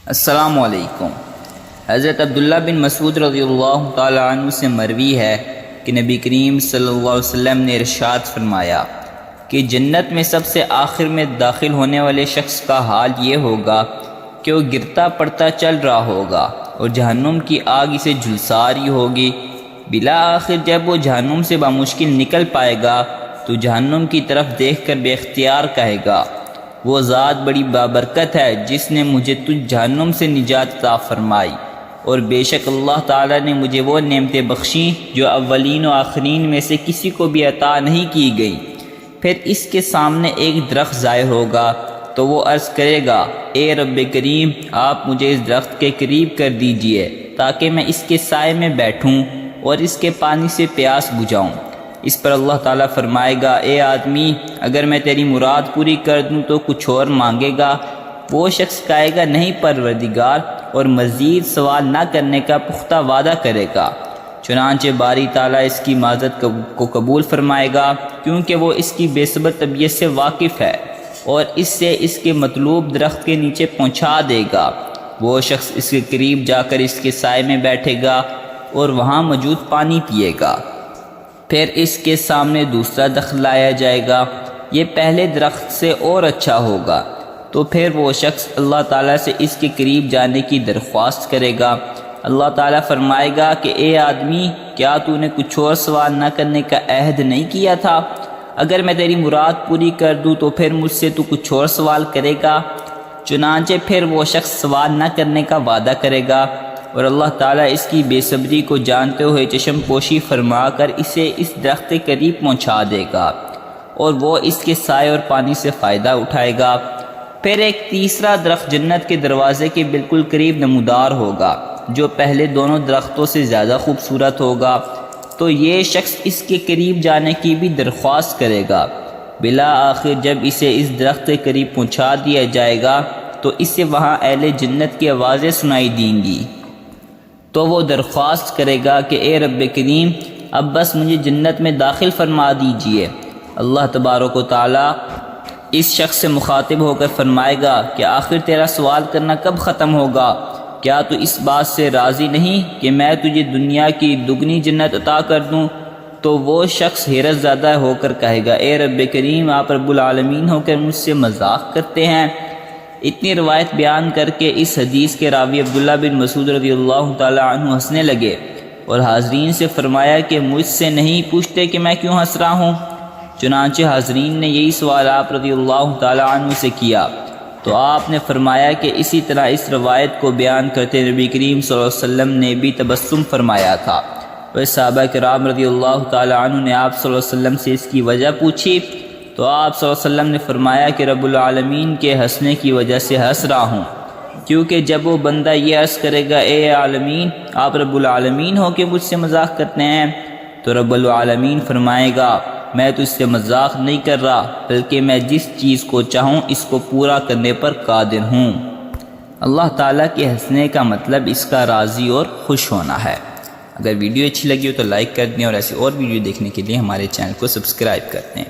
السلام علیکم۔ حضرت عبداللہ بن مسعود رضی اللہ تعالی عنہ سے مروی ہے کہ نبی کریم صلی اللہ علیہ وسلم نے ارشاد فرمایا کہ جنت میں سب سے آخر میں داخل ہونے والے شخص کا حال یہ ہوگا کہ وہ گرتا پڑتا چل رہا ہوگا اور جہنم کی آگ اسے جھلسا رہی ہوگی۔ بلا آخر جب وہ جہنم سے بامشکل نکل پائے گا تو جہنم کی طرف دیکھ کر بے اختیار کہے گا، وہ ذات بڑی بابرکت ہے جس نے مجھے تجھ جہنم سے نجات عطا فرمائی، اور بے شک اللہ تعالیٰ نے مجھے وہ نعمتیں بخشیں جو اولین و آخرین میں سے کسی کو بھی عطا نہیں کی گئی۔ پھر اس کے سامنے ایک درخت ظاہر ہوگا تو وہ عرض کرے گا، اے رب کریم، آپ مجھے اس درخت کے قریب کر دیجئے تاکہ میں اس کے سائے میں بیٹھوں اور اس کے پانی سے پیاس بجھاؤں۔ اس پر اللہ تعالیٰ فرمائے گا، اے آدمی، اگر میں تیری مراد پوری کر دوں تو کچھ اور مانگے گا؟ وہ شخص کہے گا، نہیں پروردگار، اور مزید سوال نہ کرنے کا پختہ وعدہ کرے گا۔ چنانچہ باری تعالیٰ اس کی معذرت کو قبول فرمائے گا، کیونکہ وہ اس کی بے صبر طبیعت سے واقف ہے، اور اس سے اس کے مطلوب درخت کے نیچے پہنچا دے گا۔ وہ شخص اس کے قریب جا کر اس کے سائے میں بیٹھے گا اور وہاں موجود پانی پیے گا۔ پھر اس کے سامنے دوسرا درخت لایا جائے گا، یہ پہلے درخت سے اور اچھا ہوگا، تو پھر وہ شخص اللہ تعالیٰ سے اس کے قریب جانے کی درخواست کرے گا۔ اللہ تعالیٰ فرمائے گا کہ اے آدمی، کیا تو نے کچھ اور سوال نہ کرنے کا عہد نہیں کیا تھا؟ اگر میں تیری مراد پوری کر دوں تو پھر مجھ سے تو کچھ اور سوال کرے گا؟ چنانچہ پھر وہ شخص سوال نہ کرنے کا وعدہ کرے گا، اور اللہ تعالیٰ اس کی بے صبری کو جانتے ہوئے چشم پوشی فرما کر اسے اس درخت کے قریب پہنچا دے گا، اور وہ اس کے سائے اور پانی سے فائدہ اٹھائے گا۔ پھر ایک تیسرا درخت جنت کے دروازے کے بالکل قریب نمودار ہوگا، جو پہلے دونوں درختوں سے زیادہ خوبصورت ہوگا، تو یہ شخص اس کے قریب جانے کی بھی درخواست کرے گا۔ بلا آخر جب اسے اس درخت کے قریب پہنچا دیا جائے گا تو اسے وہاں اہل جنت کی آوازیں سنائی دیں گی، تو وہ درخواست کرے گا کہ اے رب کریم، اب بس مجھے جنت میں داخل فرما دیجئے۔ اللہ تبارک و تعالیٰ اس شخص سے مخاطب ہو کر فرمائے گا کہ آخر تیرا سوال کرنا کب ختم ہوگا؟ کیا تو اس بات سے راضی نہیں کہ میں تجھے دنیا کی دگنی جنت عطا کر دوں؟ تو وہ شخص حیرت زدہ ہو کر کہے گا، اے رب کریم، آپ رب العالمین ہو کر مجھ سے مذاق کرتے ہیں؟ اتنی روایت بیان کر کے اس حدیث کے راوی عبداللہ بن مسعود رضی اللہ تعالی عنہ ہنسنے لگے، اور حاضرین سے فرمایا کہ مجھ سے نہیں پوچھتے کہ میں کیوں ہنس رہا ہوں؟ چنانچہ حاضرین نے یہی سوال آپ رضی اللہ تعالی عنہ سے کیا، تو آپ نے فرمایا کہ اسی طرح اس روایت کو بیان کرتے نبی کریم صلی اللہ علیہ وسلم نے بھی تبسم فرمایا تھا۔ اور صحابہ کرام رضی اللہ تعالی عنہ نے آپ صلی اللہ علیہ وسلم سے اس کی وجہ پوچھی، تو آپ صلی اللہ علیہ وسلم نے فرمایا کہ رب العالمین کے ہنسنے کی وجہ سے ہنس رہا ہوں، کیونکہ جب وہ بندہ یہ عرض کرے گا، اے عالمین، آپ رب العالمین ہو کہ مجھ سے مذاق کرتے ہیں، تو رب العالمین فرمائے گا، میں تو اس سے مذاق نہیں کر رہا، بلکہ میں جس چیز کو چاہوں اس کو پورا کرنے پر قادر ہوں۔ اللہ تعالیٰ کے ہنسنے کا مطلب اس کا راضی اور خوش ہونا ہے۔ اگر ویڈیو اچھی لگی ہو تو لائک کر دیں، اور ایسی اور ویڈیو دیکھنے کے لیے ہمارے چینل کو سبسکرائب کر دیں۔